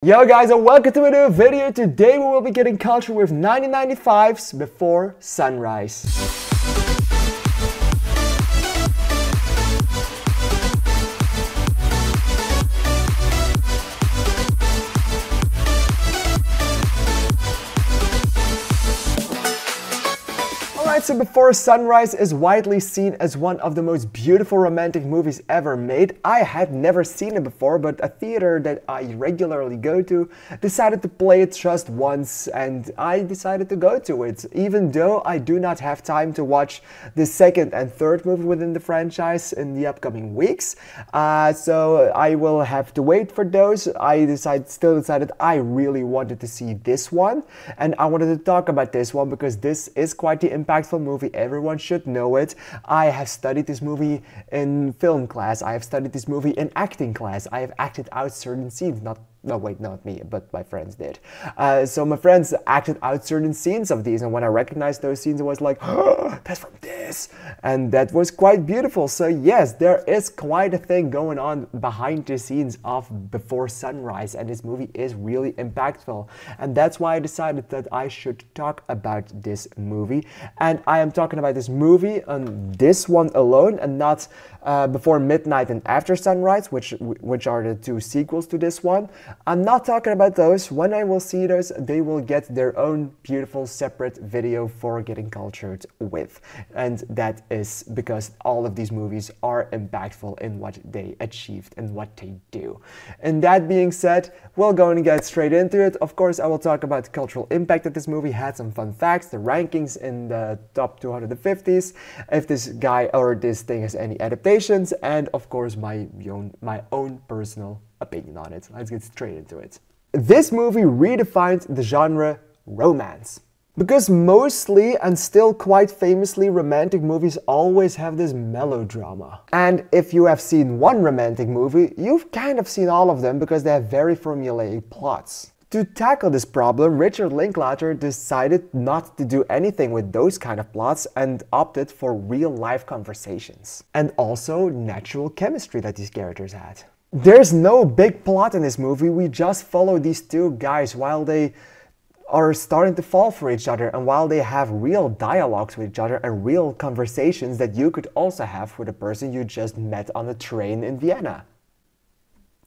Yo guys, and welcome to a new video. Today we will be getting culture with 1995's Before Sunrise. So Before Sunrise is widely seen as one of the most beautiful romantic movies ever made. I had never seen it before, but a theater that I regularly go to decided to play it just once, and I decided to go to it, even though I do not have time to watch the second and third movie within the franchise in the upcoming weeks. So I will have to wait for those. I still decided I really wanted to see this one, and I wanted to talk about this one because this is quite the impactful movie. Everyone should know it. I have studied this movie in film class. I have studied this movie in acting class. I have acted out certain scenes. No, wait, not me, but my friends did. So my friends acted out certain scenes of these, and when I recognized those scenes, I was like, oh, that's from this! And that was quite beautiful. So yes, there is quite a thing going on behind the scenes of Before Sunrise, and this movie is really impactful. And that's why I decided that I should talk about this movie. And I am talking about this movie on this one alone, and not Before Midnight and After Sunrise, which are the two sequels to this one. I'm not talking about those. When I will see those, they will get their own beautiful separate video for getting cultured with. And that is because all of these movies are impactful in what they achieved and what they do. And that being said, we're going to get straight into it. Of course, I will talk about the cultural impact that this movie had, some fun facts, the rankings in the top 250s, if this guy or this thing has any adaptations, and of course my own personal opinion on it. Let's get straight into it. This movie redefined the genre romance. Because mostly and still quite famously, romantic movies always have this melodrama. And if you have seen one romantic movie, you've kind of seen all of them because they have very formulaic plots. To tackle this problem, Richard Linklater decided not to do anything with those kind of plots and opted for real-life conversations. And also natural chemistry that these characters had. There's no big plot in this movie. We just follow these two guys while they are starting to fall for each other, and while they have real dialogues with each other and real conversations that you could also have with a person you just met on a train in Vienna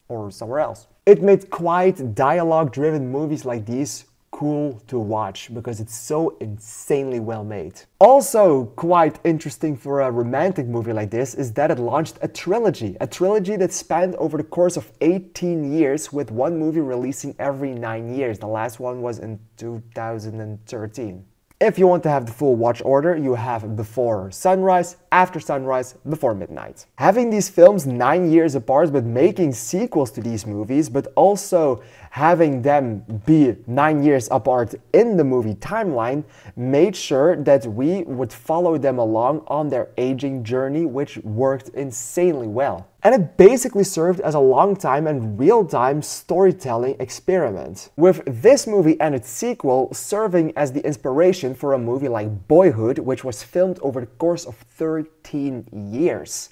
or somewhere else. It made quite dialogue-driven movies like these cool to watch because it's so insanely well made. Also quite interesting for a romantic movie like this is that it launched a trilogy that spanned over the course of 18 years, with one movie releasing every 9 years. The last one was in 2013. If you want to have the full watch order, you have Before Sunrise, After Sunrise, Before Midnight. Having these films 9 years apart but making sequels to these movies, but also having them be 9 years apart in the movie timeline, made sure that we would follow them along on their aging journey, which worked insanely well. And it basically served as a long-time and real-time storytelling experiment, with this movie and its sequel serving as the inspiration for a movie like Boyhood, which was filmed over the course of 13 years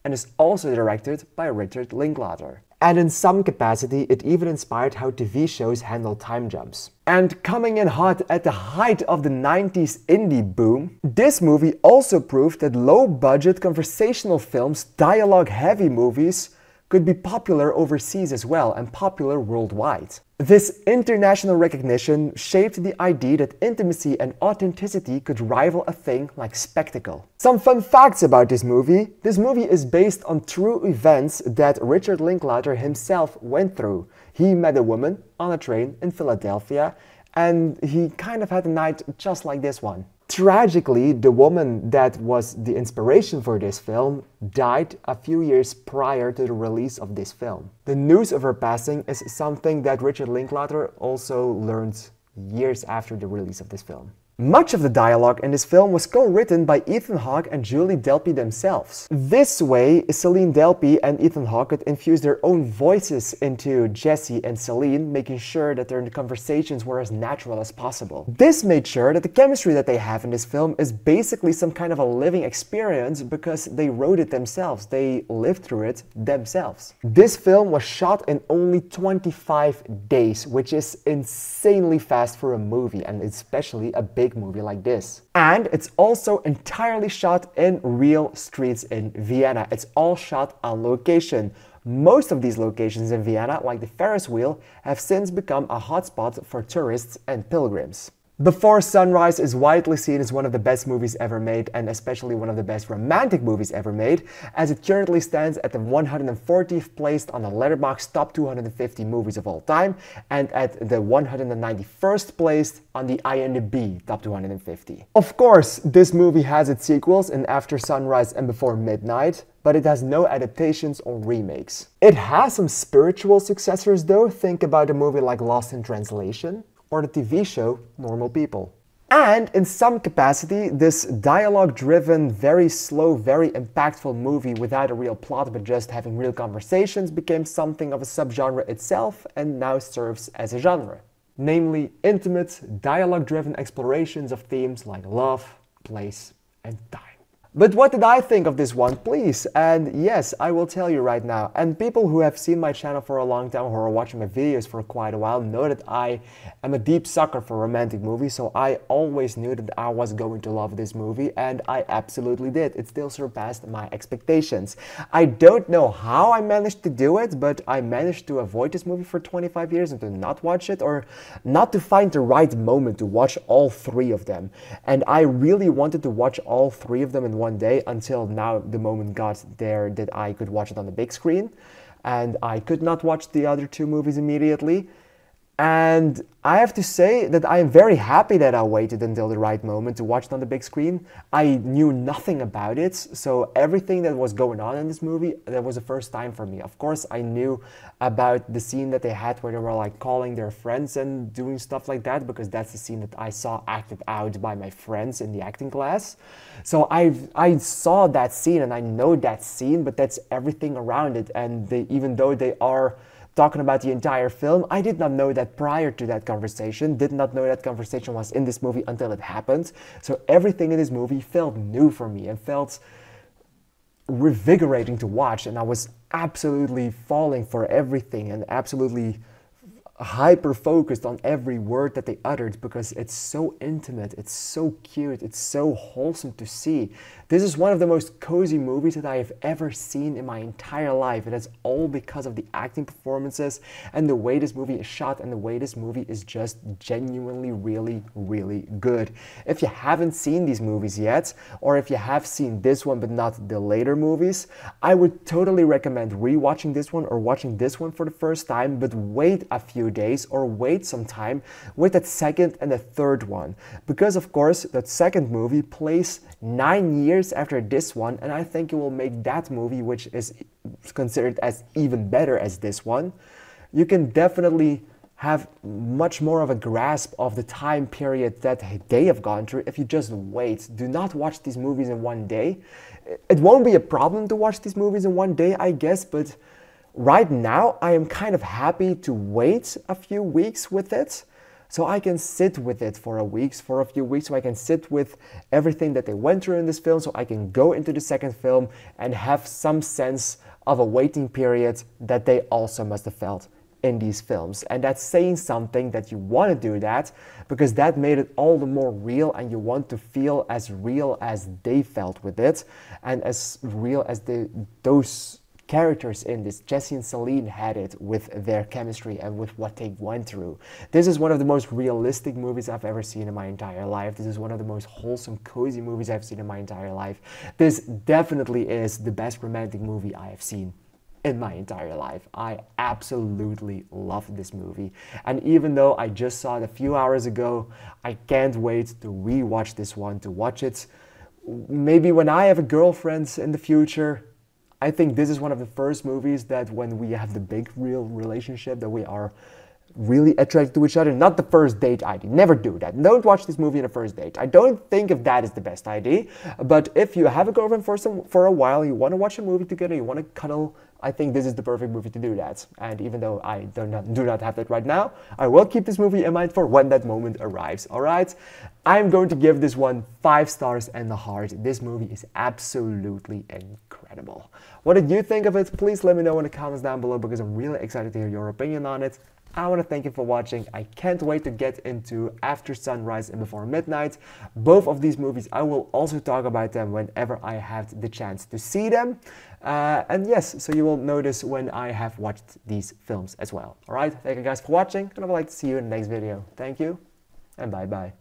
and is also directed by Richard Linklater. And in some capacity, it even inspired how TV shows handle time jumps. And coming in hot at the height of the 90s indie boom, this movie also proved that low-budget conversational films, dialogue-heavy movies, could be popular overseas as well and popular worldwide. This international recognition shaped the idea that intimacy and authenticity could rival a thing like spectacle. Some fun facts about this movie. This movie is based on true events that Richard Linklater himself went through. He met a woman on a train in Philadelphia, and he kind of had a night just like this one. Tragically, the woman that was the inspiration for this film died a few years prior to the release of this film. The news of her passing is something that Richard Linklater also learned years after the release of this film. Much of the dialogue in this film was co-written by Ethan Hawke and Julie Delpy themselves. This way, Celine Delpy and Ethan Hawke could infuse their own voices into Jesse and Celine, making sure that their conversations were as natural as possible. This made sure that the chemistry that they have in this film is basically some kind of a living experience because they wrote it themselves. They lived through it themselves. This film was shot in only 25 days, which is insanely fast for a movie, and especially a big movie like this. And it's also entirely shot in real streets in Vienna. It's all shot on location. Most of these locations in Vienna, like the Ferris wheel, have since become a hotspot for tourists and pilgrims. Before Sunrise is widely seen as one of the best movies ever made, and especially one of the best romantic movies ever made, as it currently stands at the 140th place on the Letterboxd Top 250 Movies of All Time, and at the 191st place on the IMDb Top 250. Of course, this movie has its sequels in After Sunrise and Before Midnight, but it has no adaptations or remakes. It has some spiritual successors though. Think about a movie like Lost in Translation, or the TV show Normal People. And in some capacity, this dialogue-driven, very slow, very impactful movie without a real plot but just having real conversations became something of a subgenre itself and now serves as a genre. Namely, intimate, dialogue-driven explorations of themes like love, place, and time. But what did I think of this one, please? And yes, I will tell you right now. And people who have seen my channel for a long time, who are watching my videos for quite a while, know that I am a deep sucker for romantic movies, so I always knew that I was going to love this movie, and I absolutely did. It still surpassed my expectations. I don't know how I managed to do it, but I managed to avoid this movie for 25 years and to not watch it, or not to find the right moment to watch all three of them. And I really wanted to watch all three of them in one day, until now the moment got there that I could watch it on the big screen, and I could not watch the other two movies immediately. And I have to say that I am very happy that I waited until the right moment to watch it on the big screen. I knew nothing about it, so everything that was going on in this movie, that was the first time for me. Of course, I knew about the scene that they had where they were like calling their friends and doing stuff like that, because that's the scene that I saw acted out by my friends in the acting class. So I saw that scene and I know that scene, but that's everything around it. And even though they are talking about the entire film, I did not know that prior to that conversation, did not know that conversation was in this movie until it happened. So everything in this movie felt new for me and felt revigorating to watch, and I was absolutely falling for everything and absolutely hyper focused on every word that they uttered, because it's so intimate, it's so cute, it's so wholesome to see. This is one of the most cozy movies that I have ever seen in my entire life, and it's all because of the acting performances and the way this movie is shot and the way this movie is just genuinely really good. If you haven't seen these movies yet, or if you have seen this one but not the later movies, I would totally recommend rewatching this one or watching this one for the first time, but wait a few days or wait some time with that second and the third one, because of course that second movie plays 9 years after this one, and I think it will make that movie, which is considered as even better as this one, you can definitely have much more of a grasp of the time period that they have gone through if you just wait. Do not watch these movies in one day. It won't be a problem to watch these movies in one day, I guess, but right now I am kind of happy to wait a few weeks with it, so I can sit with it for a few weeks, so I can sit with everything that they went through in this film, so I can go into the second film and have some sense of a waiting period that they also must have felt in these films. And that's saying something, that you want to do that, because that made it all the more real, and you want to feel as real as they felt with it, and as real as those characters in this, Jesse and Celine, had it with their chemistry and with what they went through. This is one of the most realistic movies I've ever seen in my entire life. This is one of the most wholesome, cozy movies I've seen in my entire life. This definitely is the best romantic movie I have seen in my entire life. I absolutely love this movie. And even though I just saw it a few hours ago, I can't wait to rewatch this one, to watch it maybe when I have a girlfriend in the future. I think this is one of the first movies that when we have the big real relationship, that we are really attracted to each other. Not the first date idea. Never do that. Don't watch this movie on a first date. I don't think if that is the best idea. But if you have a girlfriend for a while, you want to watch a movie together, you want to cuddle, I think this is the perfect movie to do that. And even though I do not have that right now, I will keep this movie in mind for when that moment arrives. Alright? I'm going to give this one 5 stars and a heart. This movie is absolutely incredible. What did you think of it? Please let me know in the comments down below, because I'm really excited to hear your opinion on it. I want to thank you for watching. I can't wait to get into After Sunrise and Before Midnight. Both of these movies, I will also talk about them whenever I have the chance to see them. And yes, so you will notice when I have watched these films as well. Alright, thank you guys for watching, and I would like to see you in the next video. Thank you, and bye bye.